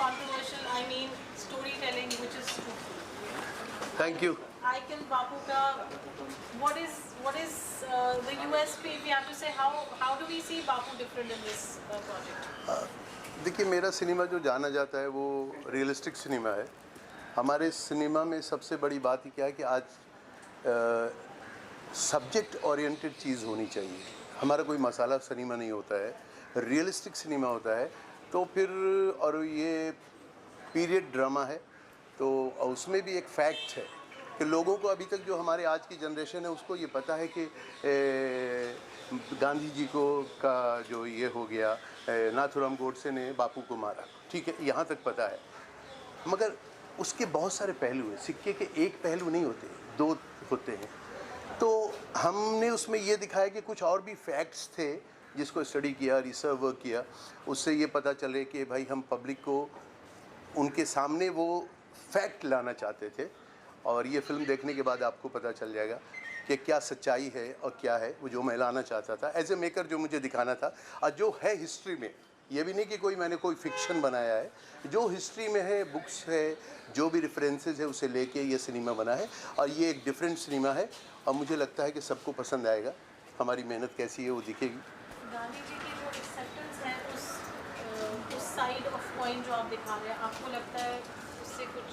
controversial. I mean, storytelling which is truthful. Thank you. Icon Bapu ka, what is the USP? If we have to say, how do we see Bapu different in this project? देखिए, मेरा cinema जो जाना जाता है वो realistic cinema है। हमारे cinema में सबसे बड़ी बात क्या है कि आज सब्जेक्ट ओरिएंटेड चीज़ होनी चाहिए। हमारा कोई मसाला सिनेमा नहीं होता है, रियलिस्टिक सिनेमा होता है। तो फिर और ये पीरियड ड्रामा है, तो उसमें भी एक फैक्ट है कि लोगों को अभी तक जो हमारे आज की जनरेशन है उसको ये पता है कि गांधी जी को का जो ये हो गया, नाथूराम गोडसे ने बापू को मारा, ठीक है, यहाँ तक पता है। मगर उसके बहुत सारे पहलू हैं, सिक्के के एक पहलू नहीं होते, दो होते हैं। तो हमने उसमें ये दिखाया कि कुछ और भी फैक्ट्स थे जिसको स्टडी किया, रिसर्च वर्क किया, उससे ये पता चले कि भाई हम पब्लिक को उनके सामने वो फैक्ट लाना चाहते थे। और ये फिल्म देखने के बाद आपको पता चल जाएगा कि क्या सच्चाई है और क्या है वो जो मैं लाना चाहता था एज ए मेकर, जो मुझे दिखाना था। और जो है हिस्ट्री में, ये भी नहीं कि मैंने कोई फिक्शन बनाया है, जो हिस्ट्री में है, बुक्स है, जो भी रेफरेंसेस है उसे लेके ये सिनेमा बना है। और ये एक डिफरेंट सिनेमा है और मुझे लगता है कि सबको पसंद आएगा। हमारी मेहनत कैसी है वो दिखेगी। गांधी जी की जो एक्सेप्टेंस है उस साइड ऑफ पॉइंट जो आप दिखा रहे हैं, आपको लगता है उससे कुछ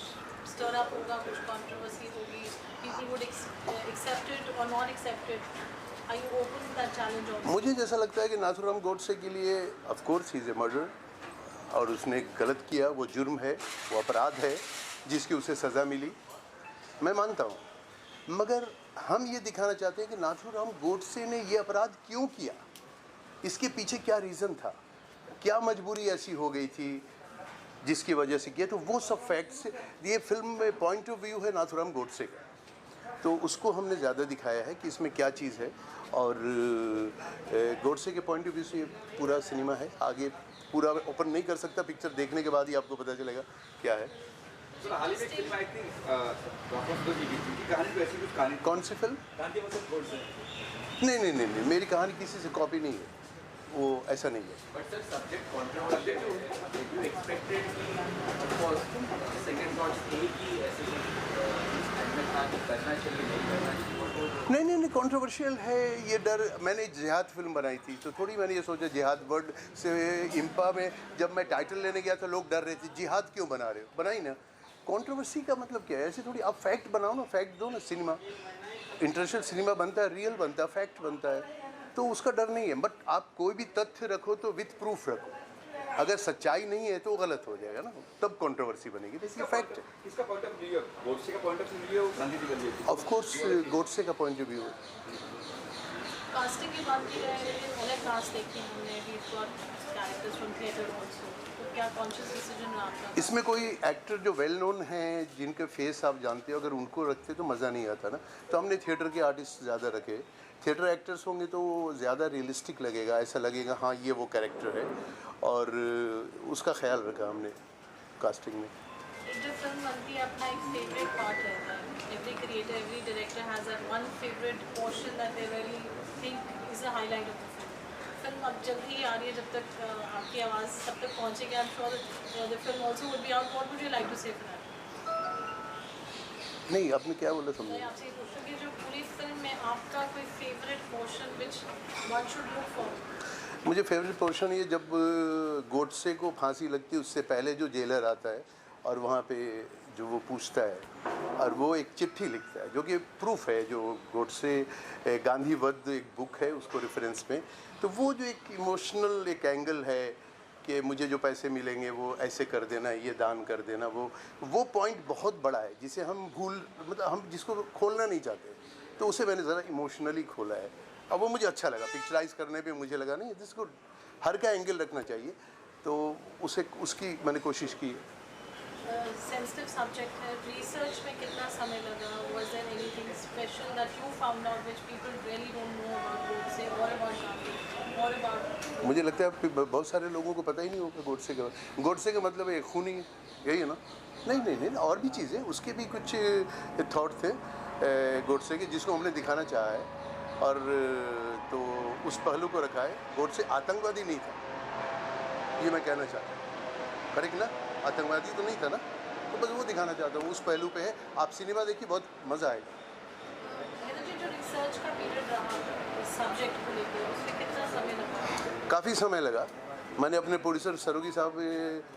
स्टर अप होगा, कुछ कंट्रोवर्सी होगी, पीपल वुड एक्सेप्ट इट और not accept it? Are you open to that challenge also? मुझे जैसा लगता है कि नाथूराम गोडसे के लिए of course he is a murder और उसने गलत किया, वो जुर्म है, वो अपराध है जिसकी उसे सज़ा मिली, मैं मानता हूँ। मगर हम ये दिखाना चाहते हैं कि नाथूराम गोडसे ने ये अपराध क्यों किया, इसके पीछे क्या रीज़न था, क्या मजबूरी ऐसी हो गई थी जिसकी वजह से किया। तो वो सब फैक्ट्स, ये फिल्म में पॉइंट ऑफ व्यू है नाथूराम गोडसे का, तो उसको हमने ज़्यादा दिखाया है कि इसमें क्या चीज़ है। और गोडसे के पॉइंट ऑफ व्यू से ये पूरा सिनेमा है। आगे पूरा ओपन नहीं कर सकता, पिक्चर देखने के बाद ही आपको पता चलेगा क्या है। कौन सी फिल्म? नहीं, मेरी कहानी किसी से कॉपी नहीं है, वो ऐसा नहीं है। But sir, subject controversial है। Did you expected of course second thoughts थे कि ऐसे एडमिट था कि करना चाहिए नहीं करना चाहिए? नहीं, कंट्रोवर्शियल है ये डर। मैंने जिहाद फिल्म बनाई थी तो थोड़ी मैंने ये सोचा, जिहाद वर्ड से इम्पा में जब मैं टाइटल लेने गया तो लोग डर रहे थे, जिहाद क्यों बना रहे हो, बनाई ना। कंट्रोवर्सी का मतलब क्या है, ऐसे थोड़ी आप फैक्ट बनाओ ना, फैक्ट दो ना। सिनेमा इंटरनेशनल सिनेमा बनता है, रियल बनता है, फैक्ट बनता है, तो उसका डर नहीं है। बट आप कोई भी तथ्य रखो तो विथ प्रूफ रखो, अगर सच्चाई नहीं है तो गलत हो जाएगा ना, तब कंट्रोवर्सी बनेगी। इसलिए फैक्ट है। किसका पॉइंट ऑफ व्यू है? गोडसे का पॉइंट ऑफ व्यू है, गांधी जी का व्यू है? ऑफ कोर्स गोडसे का पॉइंट ऑफ व्यू है। कास्टिंग की बात की जाए, लेकिन अलग कास्ट देखी हमने, we got characters from theatre also, तो क्या कॉन्शियस डिसीजन रहा आपका? इसमें कोई एक्टर जो वेल नोन हैं, जिनके फेस आप जानते हो, अगर उनको रखते तो मज़ा नहीं आता ना, तो हमने थिएटर के आर्टिस्ट ज़्यादा रखे। थिएटर एक्टर्स होंगे तो ज़्यादा रियलिस्टिक लगेगा, ऐसा लगेगा हाँ ये वो कैरेक्टर है, और उसका ख्याल रखा हमने कास्टिंग में। एक जो फिल्म बनती है अपना एक फेवरेट पार्ट रहता है, every creator, every director has that one favourite portion that they really think is the highlight of the film. Film अब जल्द ही आ रही है, जब तक आपकी आवाज़ सब तक पहुँचेगी, I am sure the film also would be out. What would you like to say for that? नहीं, आपने क्या बोला समझे? मैं आपसे ये पूछूँ कि जो पूरी फिल्म में आपका कोई favourite portion which one should look for? मुझे फेवरेट पोर्शन ये जब गोडसे को फांसी लगती है उससे पहले जो जेलर आता है और वहाँ पे जो वो पूछता है और वो एक चिट्ठी लिखता है जो कि प्रूफ है, जो गोडसे गांधी वध एक बुक है उसको रेफरेंस में, तो वो जो एक इमोशनल एक एंगल है कि मुझे जो पैसे मिलेंगे वो ऐसे कर देना, ये दान कर देना, वो पॉइंट बहुत बड़ा है जिसे हम मतलब हम जिसको खोलना नहीं चाहते, तो उसे मैंने ज़रा इमोशनली खोला है। अब वो मुझे अच्छा लगा, पिक्चराइज करने पे मुझे लगा नहीं जिसको हर का एंगल रखना चाहिए, तो उसे उसकी मैंने कोशिश की। सेंसिटिव सब्जेक्ट है, रिसर्च में कितना समय लगा? Was there anything special that you found out which people really don't know about Godse और अबाउट गांधी और अबाउट? मुझे लगता है बहुत सारे लोगों को पता ही नहीं होगा गोडसे का। गोडसे का मतलब है खूनी, यही है ना? नहीं, और भी चीज़ें, उसके भी कुछ थॉट थे गोडसे के जिसको हमने दिखाना चाहा है, और तो उस पहलू को रखा है। गोडसे आतंकवादी नहीं था, ये मैं कहना चाहता हूँ। करेक्ट ना, आतंकवादी तो नहीं था ना, तो बस वो दिखाना चाहता हूँ, उस पहलू पे है। आप सिनेमा देखिए, बहुत मज़ा आएगा। जो रिसर्च का पीरियड रहा सब्जेक्ट को लेकर, उसमें कितना समय लगा? काफ़ी समय लगा। मैंने अपने प्रोड्यूसर सरोगी साहब,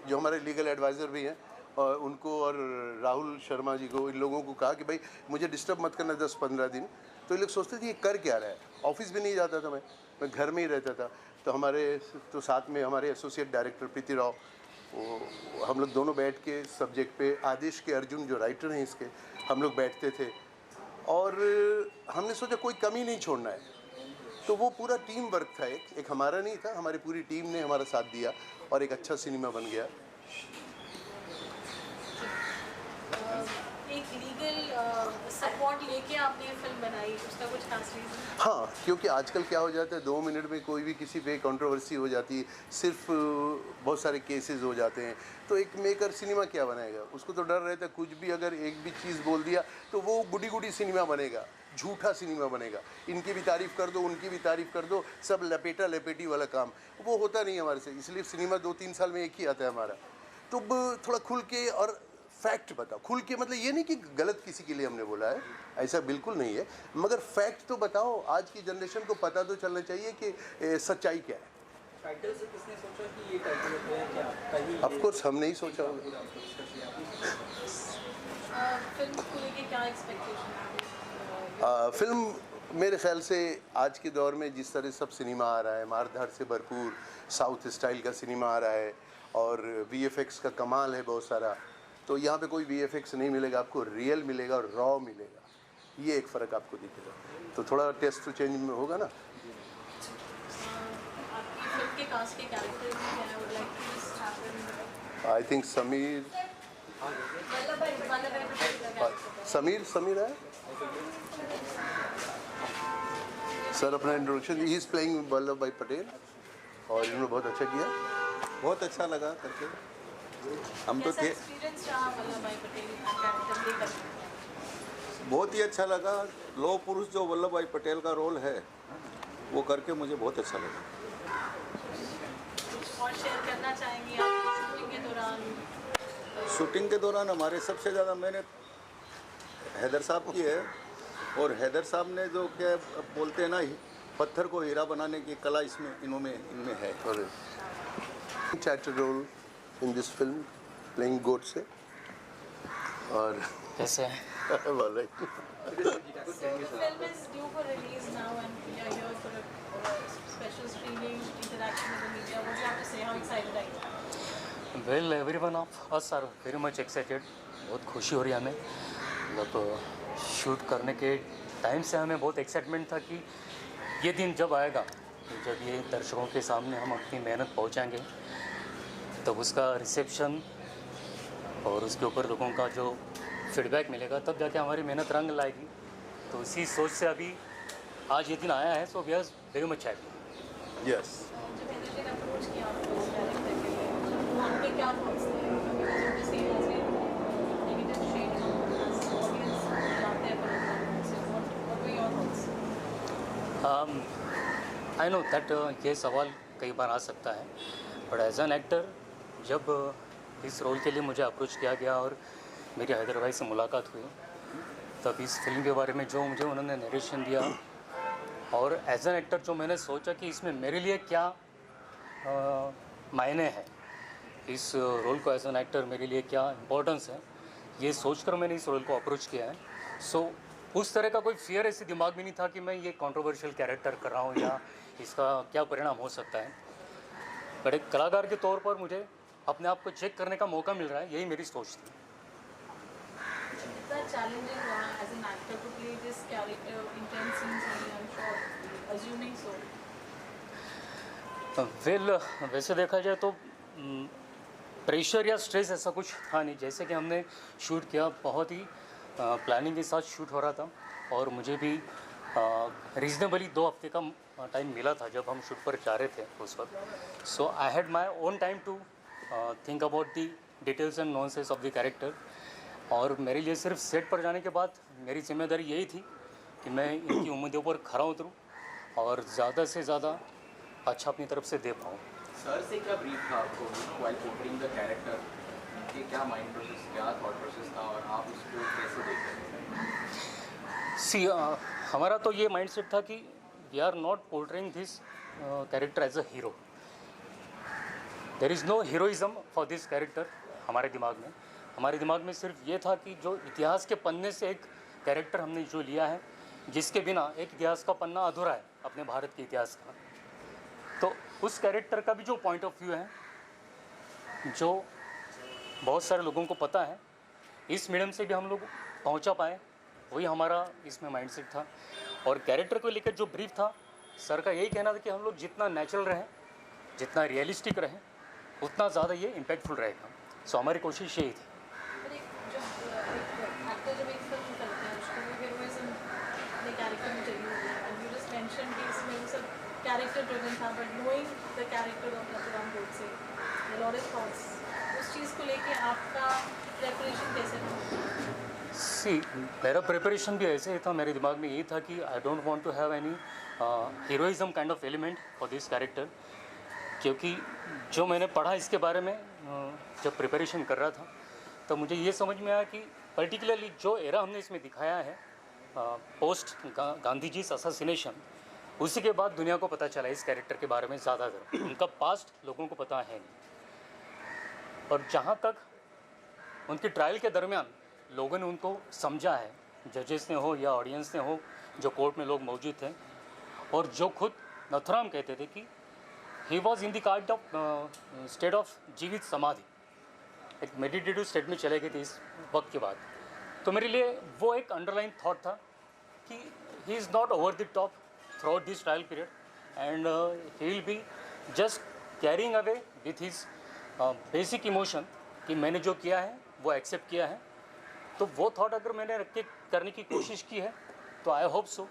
जो हमारे लीगल एडवाइज़र भी हैं, और उनको और राहुल शर्मा जी को, इन लोगों को कहा कि भाई मुझे डिस्टर्ब मत करना 10-15 दिन। तो ये लोग सोचते थे ये कर क्या रहा है, ऑफिस भी नहीं जाता था मैं घर में ही रहता था। तो हमारे तो साथ में हमारे एसोसिएट डायरेक्टर प्रीति राव, वो हम लोग दोनों बैठ के सब्जेक्ट पे, आदेश के अर्जुन जो राइटर हैं इसके, हम लोग बैठते थे और हमने सोचा कोई कमी नहीं छोड़ना है। तो वो पूरा टीम वर्क था, एक हमारा नहीं था, हमारी पूरी टीम ने हमारा साथ दिया और एक अच्छा सिनेमा बन गया। एक लीगल सपोर्ट लेके आपने ये फिल्म बनाई, उसका कुछ खास रीज़न? हाँ, क्योंकि आजकल क्या हो जाता है, 2 मिनट में कोई भी किसी पे कंट्रोवर्सी हो जाती है, सिर्फ बहुत सारे केसेस हो जाते हैं। तो एक मेकर सिनेमा क्या बनाएगा, उसको तो डर रहता है कुछ भी अगर एक भी चीज़ बोल दिया तो वो गुडी गुडी सिनेमा बनेगा, झूठा सिनेमा बनेगा। इनकी भी तारीफ़ कर दो, उनकी भी तारीफ़ कर दो, सब लपेटा लपेटी वाला काम, वो होता नहीं हमारे से। इसलिए सिनेमा 2-3 साल में एक ही आता है हमारा। तो थोड़ा खुल के और फैक्ट बताओ, खुल के, मतलब ये नहीं कि गलत किसी के लिए हमने बोला है, ऐसा बिल्कुल नहीं है, मगर फैक्ट तो बताओ। आज की जनरेशन को पता तो चलना चाहिए कि सच्चाई क्या है। टाइटल से किसने सोचा कि ये टाइटल है, क्या कहीं ऑफ कोर्स हमने ही सोचा होगा। फिल्म को लेके क्या एक्सपेक्टेशन है? फिल्म मेरे ख्याल से आज के दौर में जिस तरह सब सिनेमा आ रहा है, मारधाड़ से भरपूर साउथ स्टाइल का सिनेमा आ रहा है और VFX का कमाल है बहुत सारा, तो यहाँ पे कोई VFX नहीं मिलेगा आपको, रियल मिलेगा और रॉ मिलेगा। ये एक फ़र्क आपको दिखेगा, तो थोड़ा टेस्ट तो चेंज में होगा ना। आपकी फिल्म के कास्ट के कैरेक्टर्स क्या है? Would like to just happen. I think Sameer Vallabhbhai Patel का कैरेक्टर समीर है सर, अपना introduction. He is playing Vallabhbhai Patel और इन्होंने बहुत अच्छा किया, बहुत अच्छा लगा करके। हम तो कैसा थे, एक्सपीरियंस रहा वल्लभ भाई पटेल का कैरेक्टर लेकर? बहुत ही अच्छा लगा। लौह पुरुष जो वल्लभ भाई पटेल का रोल है वो करके मुझे बहुत अच्छा लगा। और शेयर करना चाहेंगे आप शूटिंग के दौरान? शूटिंग के दौरान हमारे सबसे ज़्यादा मेहनत हैदर साहब की है, और हैदर साहब ने जो क्या बोलते हैं ना, पत्थर को हीरा बनाने की कला इनमें है। Chatter role in this film playing Godse और कैसे वाला So the film is due for release now and we are here for a special screening, interaction with the media. What do you have to say? How excited are you? Well everyone of us are very much excited. बहुत खुशी हो रही है हमें, मतलब shoot करने के time से हमें बहुत एक्साइटमेंट था कि ये दिन जब आएगा, जब ये दर्शकों के सामने हम अपनी मेहनत पहुंचाएंगे, तब उसका रिसेप्शन और उसके ऊपर लोगों का जो फीडबैक मिलेगा, तब जाके हमारी मेहनत रंग लाएगी। तो इसी सोच से अभी आज ये दिन आया है, so we are very much happy. Yes. जब हैदर जी ने अप्रोच किया आपको इस कैरेक्टर के लिए, तो आपके क्या थॉट्स थे? Because obviously as a negative shade as audience जानते हैं पर से what were your thoughts? I know that ये सवाल कई बार आ सकता है, बट एज एन एक्टर जब इस रोल के लिए मुझे अप्रोच किया गया और मेरी हैदर भाई से मुलाकात हुई, तब इस फिल्म के बारे में जो मुझे उन्होंने नरेशन दिया और एज एन एक्टर जो मैंने सोचा कि इसमें मेरे लिए क्या मायने हैं, इस रोल को एज एन एक्टर मेरे लिए क्या इम्पोर्टेंस है, ये सोचकर मैंने इस रोल को अप्रोच किया है। सो उस तरह का कोई फियर ऐसे दिमाग में नहीं था कि मैं ये कंट्रोवर्शियल कैरेक्टर कर रहा हूँ या इसका क्या परिणाम हो सकता है, बट एक कलाकार के तौर पर मुझे अपने आप को चेक करने का मौका मिल रहा है, यही मेरी सोच थी। It's challenging as an actor to play this character, intense scenes, I'm sure, assuming so. Well वैसे देखा जाए तो प्रेशर या स्ट्रेस ऐसा कुछ था नहीं। जैसे कि हमने शूट किया, बहुत ही प्लानिंग के साथ शूट हो रहा था और मुझे भी रीजनेबली 2 हफ्ते का टाइम मिला था जब हम शूट पर जा रहे थे उस वक्त। So I had my own time to think about the details and nuances of the character, और मेरे लिए सिर्फ सेट पर जाने के बाद मेरी जिम्मेदारी यही थी कि मैं इनकी उम्मीदों पर खरा उतरूँ और ज़्यादा से ज़्यादा अच्छा अपनी तरफ से दे पाऊँ। सर से क्या ब्रीफ था आपको व्हाइल पोर्ट्रेइंग द कैरेक्टर, कि क्या माइंड प्रोसेस, क्या थॉट प्रोसेस था और आप उसको कैसे देख रहे थे? सी हमारा तो ये माइंडसेट था कि we are not portraying this character as a hero. There is no heroism for this character. हमारे दिमाग में सिर्फ ये था कि जो इतिहास के पन्ने से एक कैरेक्टर हमने जो लिया है, जिसके बिना एक इतिहास का पन्ना अधूरा है अपने भारत के इतिहास का. तो उस कैरेक्टर का भी जो पॉइंट ऑफ व्यू है, जो बहुत सारे लोगों को पता है, इस मीडियम से भी हम लोग पहुंचा पाए, वही हमारा इसमें माइंडसेट था. और कैरेक्टर को लेकर जो ब्रीफ था, सर का यही कहना था कि हम लोग जितना नेचुरल रहें, जितना रियलिस्टिक रहें, उतना ज़्यादा ये इम्पैक्टफुल रहेगा. सो हमारी कोशिश यही थी. एक्टर जब एक फिल्म करते हैं उसको भी हीरोइज्म अपने कैरेक्टर में चाहिए होता है. एंड यू जस्ट मेंशन कि इसमें वो सब कैरेक्टर ड्रिवन था, but knowing the character of Nathuram Godse, the lot of thoughts, उस चीज़ को लेके आपका प्रेपरेशन कैसे था? सी मेरा प्रिपरेशन भी ऐसे ही था. मेरे दिमाग में यही था कि I don't want to have any heroism kind of element for this character. क्योंकि जो मैंने पढ़ा इसके बारे में जब प्रिपरेशन कर रहा था, तो मुझे ये समझ में आया कि पर्टिकुलरली जो एरा हमने इसमें दिखाया है पोस्ट गांधी जी असैसिनेशन, उसी के बाद दुनिया को पता चला इस कैरेक्टर के बारे में ज़्यादातर. उनका पास्ट लोगों को पता है नहीं. और जहाँ तक उनकी ट्रायल के दरमियान लोगों ने उनको समझा है, जजेस ने हो या ऑडियंस ने हो, जो कोर्ट में लोग मौजूद थे, और जो खुद नथुराम कहते थे कि he was in the kind of state of जीवित समाधि, एक मेडिटेटिव स्टेट में चले गए थे इस वक्त के बाद. तो मेरे लिए वो एक अंडरलाइन थॉट था कि he is not over the top through out this trial period, and he will be just carrying away with his basic emotion कि मैंने जो किया है वो एक्सेप्ट किया है. तो वो थॉट अगर मैंने रख के करने की कोशिश की है, तो I hope so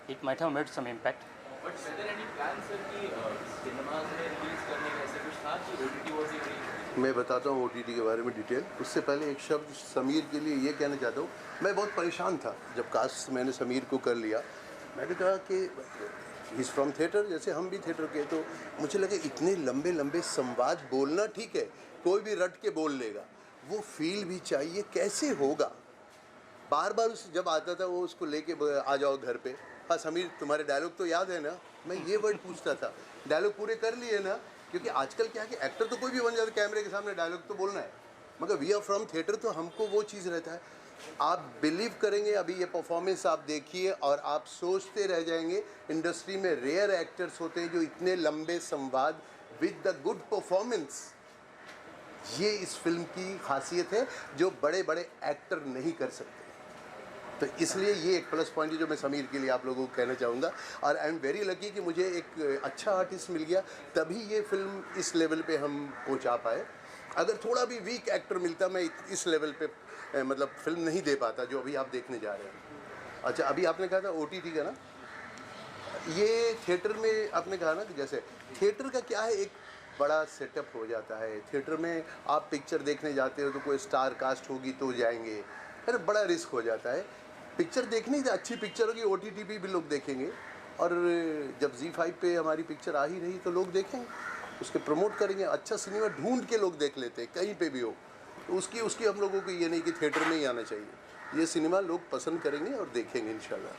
it might have made some impact. But whether any plan sir कि सिनेमाज में रिलीज करने का ऐसा कुछ था कि ओटीटी वॉज रिलीज? मैं बताता हूँ OTT के बारे में डिटेल. उससे पहले एक शब्द समीर के लिए ये कहना चाहता हूँ. मैं बहुत परेशान था जब कास्ट मैंने समीर को कर लिया. मैंने कहा कि ही इज़ फ्रॉम थिएटर, जैसे हम भी थिएटर के, तो मुझे लगे इतने लंबे लंबे संवाद बोलना ठीक है, कोई भी रट के बोल लेगा, वो फील भी चाहिए. कैसे होगा? बार बार उस जब आता था वो उसको लेके आ जाओ घर पे, हाँ समीर तुम्हारे डायलॉग तो याद है ना, मैं ये वर्ड पूछता था. डायलॉग पूरे कर लिए ना? क्योंकि आजकल क्या है कि एक्टर तो कोई भी बन जाता है, कैमरे के सामने डायलॉग तो बोलना है, मगर वी आर फ्रॉम थिएटर, तो हमको वो चीज़ रहता है. आप बिलीव करेंगे, अभी ये परफॉर्मेंस आप देखिए और आप सोचते रह जाएंगे. इंडस्ट्री में रेयर एक्टर्स होते हैं जो इतने लंबे संवाद विद द गुड परफॉर्मेंस, ये इस फिल्म की खासियत है जो बड़े बड़े एक्टर नहीं कर सकते. तो इसलिए ये एक प्लस पॉइंट है जो मैं समीर के लिए आप लोगों को कहना चाहूँगा. और आई एम वेरी लकी कि मुझे एक अच्छा आर्टिस्ट मिल गया, तभी ये फिल्म इस लेवल पे हम पहुँचा पाए. अगर थोड़ा भी वीक एक्टर मिलता, मैं इस लेवल पे मतलब फिल्म नहीं दे पाता जो अभी आप देखने जा रहे हैं. अच्छा, अभी आपने कहा था OTT का ना, ये थिएटर में आपने कहा ना कि जैसे थिएटर का क्या है, एक बड़ा सेटअप हो जाता है. थिएटर में आप पिक्चर देखने जाते हो तो कोई स्टार कास्ट होगी तो जाएंगे, है ना, बड़ा रिस्क हो जाता है. पिक्चर देखनी अच्छी पिक्चर होगी, OTT पे भी लोग देखेंगे, और जब ZEE5 पे हमारी पिक्चर आ ही रही तो लोग देखेंगे, उसके प्रमोट करेंगे. अच्छा सिनेमा ढूंढ के लोग देख लेते हैं कहीं पे भी हो, तो उसकी हम लोगों को ये नहीं कि थिएटर में ही आना चाहिए. ये सिनेमा लोग पसंद करेंगे और देखेंगे इंशाल्लाह.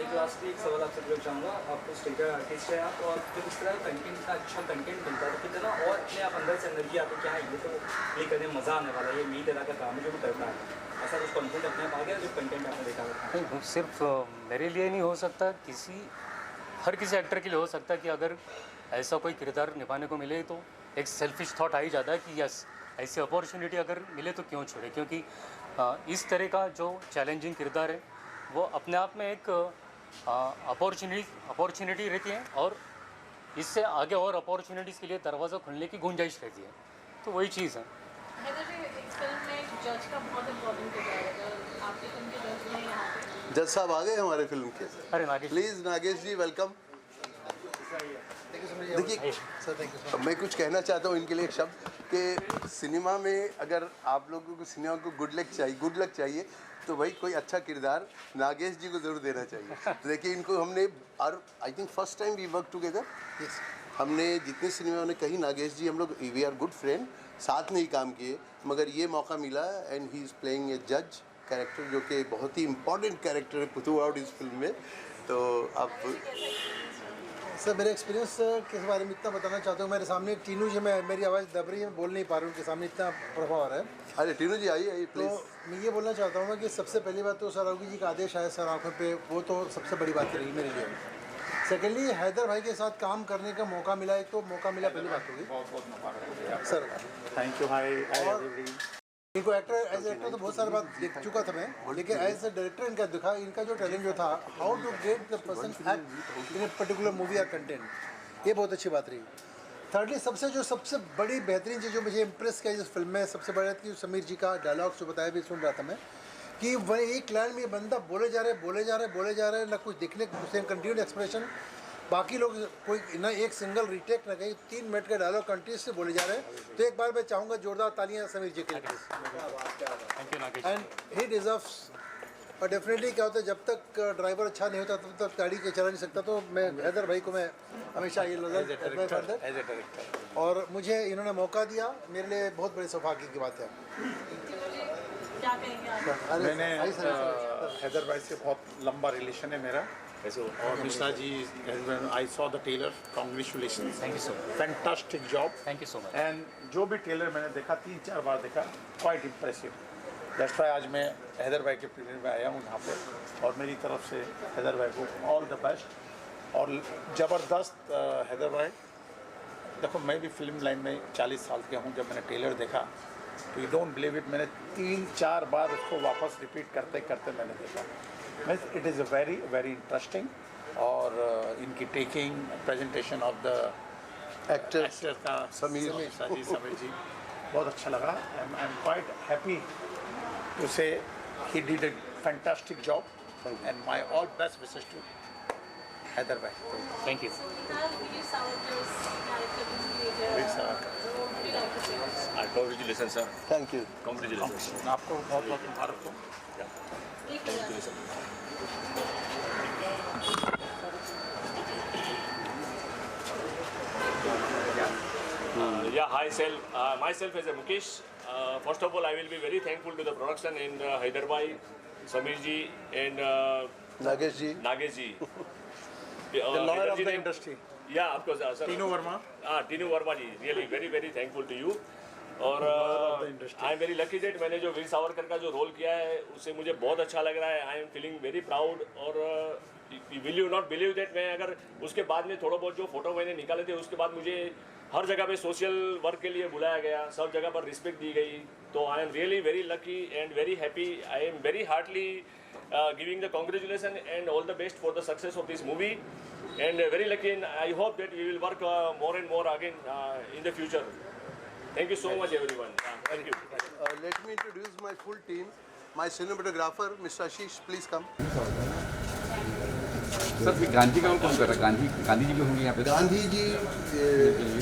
एक लास्ट एक सवाल आपसे पूछना चाहूँगा. आप उस थिएटर आर्टिस्ट हैं आप, और जब इस तरह कंटेंट का अच्छा कंटेंट मिलता है तो कितना और अपने आप अंदर से एनर्जी आती है, क्या है ये तो प्ले करने में मज़ा आने वाला है, ये मेरी तरह का काम है जो भी करता है, ऐसा कुछ कंटेंट अपने आप आ गया जो कंटेंट आपने देखा है? नहीं, सिर्फ मेरे लिए नहीं हो सकता, हर किसी एक्टर के लिए हो सकता है कि अगर ऐसा कोई किरदार निभाने को मिले तो एक सेल्फिश थॉट आ ही जाता है कि यस, ऐसी अपॉर्चुनिटी अगर मिले तो क्यों छोड़े. क्योंकि इस तरह का जो चैलेंजिंग किरदार है वो अपने आप में एक अपॉर्चुनिटी रहती है, और इससे आगे और अपॉर्चुनिटीज़ के लिए दरवाज़ा खुलने की गुंजाइश रहती है. तो वही चीज़ है. हैदर जी, एक फिल्म में एक जज का बहुत इम्पोर्टेंट किरदार है. आपकी फिल्म के जज ने यहाँ पे जज साहब आ गए हमारे फिल्म के. अरे नागेश, प्लीज़ नागेश जी वेलकम. देखिए, मैं कुछ कहना चाहता हूँ इनके लिए एक शब्द कि सिनेमा में अगर आप लोगों को सिनेमा को गुड लक चाहिए तो भाई कोई अच्छा किरदार नागेश जी को ज़रूर देना चाहिए. तो देखिए इनको हमने, और I think first time we work together. हमने जितने सिनेमा में कहीं नागेश जी हम लोग वी आर गुड फ्रेंड, साथ में ही काम किए, मगर ये मौका मिला and he is playing a जज कैरेक्टर जो कि बहुत ही इम्पोर्टेंट कैरेक्टर है थ्रू आउट इस फिल्म में। तो अब सर मेरे एक्सपीरियंस के बारे में इतना बताना चाहता हूँ, मेरे सामने एक टीनू जी, मैं मेरी आवाज़ दब रही है, मैं बोल नहीं पा रहा हूँ, उनके सामने इतना प्रभाव आ रहा है। अरे टीनू जी आइए प्लीज़। तो मैं ये बोलना चाहता हूँ कि सबसे पहली बात तो सर राघवी जी का आदेश आया सर आंखों पे, वो तो सबसे बड़ी बात रही मेरे लिए। सेकेंडली हैदर भाई के साथ काम करने का मौका मिला, एक तो मौका मिला, पहली बात होगी सर। Thank you. हाय इनको एक्टर एज एक्टर तो बहुत सारी बात देख चुका था मैं, लेकिन एज ए डायरेक्टर इनका दिखा, इनका जो टैलेंट जो था, how to get the person act in a particular movie और कंटेंट, ये बहुत अच्छी बात रही। थर्डली सबसे बड़ी बेहतरीन चीज़ जो मुझे इम्प्रेस किया इस फिल्म में, सबसे बड़ा कि समीर जी का डायलॉग जो बताया भी सुन रहा था मैं, कि वह एक लाइन में ये बंदा बोले जा रहे ना कुछ दिखने को, कंटिन्यूड एक्सप्रेशन, बाकी लोग कोई ना एक सिंगल रिटेक ना कहीं, 3 मिनट का डायलॉग कंटिन्यूस से बोले जा रहे हैं। तो एक बार मैं चाहूँगा जोरदार तालियां समीर जी के लिए, एंड ही डिजर्व्स। और डेफिनेटली क्या होता है, जब तक ड्राइवर अच्छा नहीं होता तब तक गाड़ी के चला नहीं सकता। तो मैं हैदर भाई को मैं हमेशा ये नजर, और मुझे इन्होंने मौका दिया, मेरे लिए बहुत बड़ी सौभाग्य की बात है। क्या कहेंगे आप? मैंने हैदर भाई से बहुत लंबा रिलेशन है मेरा, और Mishra ji I saw the trailer, congratulation, thank you so much, fantastic job, thank you so much. And जो भी टेलर मैंने देखा 3-4 बार देखा, क्वाइट इम्प्रेसिव। दैट्स व्हाई आज मैं हैदर भाई के प्रीमियर में आया हूँ यहाँ पे, और मेरी तरफ से हैदर भाई को ऑल द बेस्ट। और ज़बरदस्त हैदर भाई, देखो मैं भी फिल्म लाइन में 40 साल के हूँ, जब मैंने टेलर देखा तो यू डोंट बिलीव इट, मैंने 3-4 बार उसको वापस रिपीट करते करते मैंने देखा। Means it is a very very interesting, और इनकी taking presentation of the actor का समीर जी बहुत अच्छा लगा। I am quite happy to say he did a fantastic job, and my all best wishes to Haider भाई। Thank you. Congratulations, sir. Thank you. Congratulations. आपको बहुत बहुत मुबारक हो। Yeah, hi, myself as a Mukesh. First of all, I will be very thankful to the production and Hyderabad, Sameer ji and Nagesh ji, Nagesh ji. The lawyer of Hyder ji the ne- industry, Yeah, of course, sir. Tinu Verma. Tinu Verma ji, really very very thankful to you. और आई am very lucky that मैंने जो वीर सावरकर का जो role किया है उससे मुझे बहुत अच्छा लग रहा है। I am feeling very proud. और will you not believe that मैं अगर उसके बाद में थोड़ा बहुत जो फोटो मैंने निकाले थे उसके बाद मुझे हर जगह पे सोशल वर्क के लिए बुलाया गया, सब जगह पर रिस्पेक्ट दी गई। तो I am really very lucky and very happy. I am very heartly giving the congratulations and all the best for the success of this movie, and very lucky, and I hope that we will work more and more again in the future. Thank you so much everyone. Thank you. let me introduce my full team. My cinematographer Mr. Ashish, please come. Sir भी गांधी का कौन कर रहा है? गांधी जी भी होंगे यहाँ पे? गांधी जी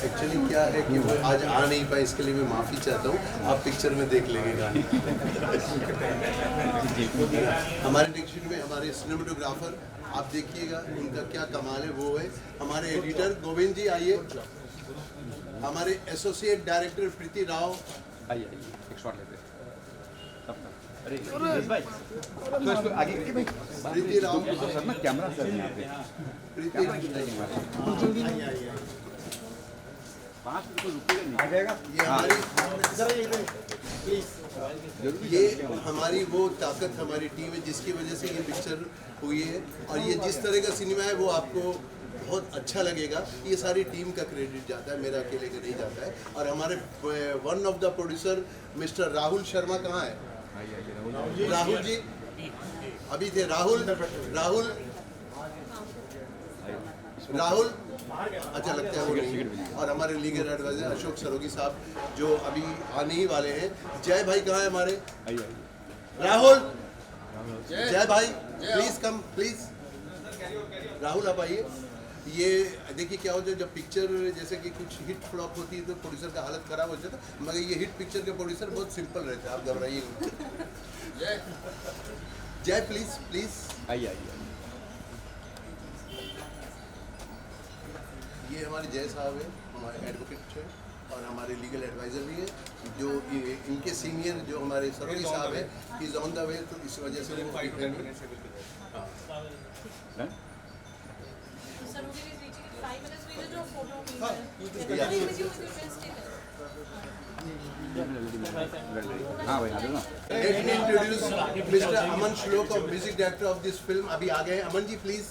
एक्चुअली क्या है कि वो आज आ नहीं पाए, इसके लिए मैं माफ़ी चाहता हूँ। आप पिक्चर में देख लेंगे गांधी। हमारे डिक्शन में हमारे सिनेमेटोग्राफर आप देखिएगा, उनका क्या कमाल है वो है। हमारे एडिटर गोविंद जी आइए। हमारे एसोसिएट डायरेक्टर प्रीति राव आइए एक शॉट लेते हैं। अरे भाई तो इसको आगे प्रीति राव सर ना कैमरा सर यहाँ पे प्रीति 5 मिनट रुकेगा नहीं आ जाएगा। ये हमारी वो ताकत हमारी टीम है जिसकी वजह से ये पिक्चर हुई है, और ये जिस तरह का सिनेमा है वो आपको बहुत अच्छा लगेगा। ये सारी टीम का क्रेडिट जाता है, मेरा अकेले का नहीं जाता है। और हमारे one of the producer mister Rahul Sharma कहाँ है? राहुल जी अभी थे। राहुल अच्छा लगता है वो नहीं। और हमारे लीगल एडवाइजर अशोक सरोगी साहब जो अभी आने ही वाले हैं। जय भाई कहाँ है हमारे? राहुल, जय भाई प्लीज कम प्लीज। राहुल आप आइए। ये देखिए क्या होता है जब पिक्चर जैसे कि कुछ हिट फ्लॉप होती है तो प्रोड्यूसर का हालत ख़राब हो जाता है, मगर ये हिट पिक्चर के प्रोड्यूसर बहुत सिंपल रहते हैं, आप घबराइए। जय प्लीज आइए ये हमारे जय साहब हैं, हमारे एडवोकेट हैं और हमारे लीगल एडवाइज़र भी हैं, जो इनके सीनियर जो हमारे सरोगी साहब हैं, he is on the way, तो इस वजह से वो हाँ हाँ भाई, आ जाओ ना। Let me introduce Mr. Aman Shlok of music director of this film. अभी आ गए अमन जी प्लीज।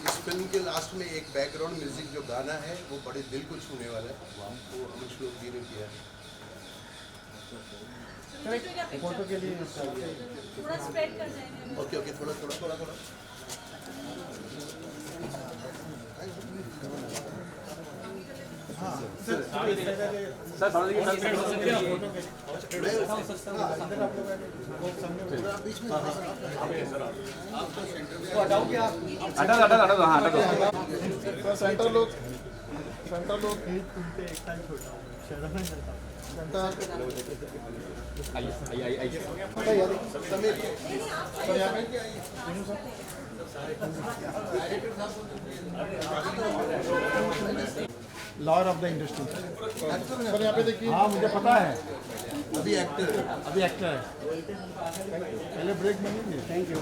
इस फिल्म के लास्ट में एक बैकग्राउंड म्यूजिक जो गाना है वो बड़े दिल को छूने वाला है, वो अमन श्लोक जी ने किया है। फोटो के लिए थोड़ा स्प्रेड कर जाएंगे। ओके ओके, थोड़ा थोड़ा थोड़ा थोड़ा सर थोड़ा देखिए हटा दो हाँ हटा दो। सेंटर लोग lawyer of the industry sir, यहाँ पे देखिए। हाँ मुझे पता है, अभी एक्टर है। पहले ब्रेक में नहीं। Thank you.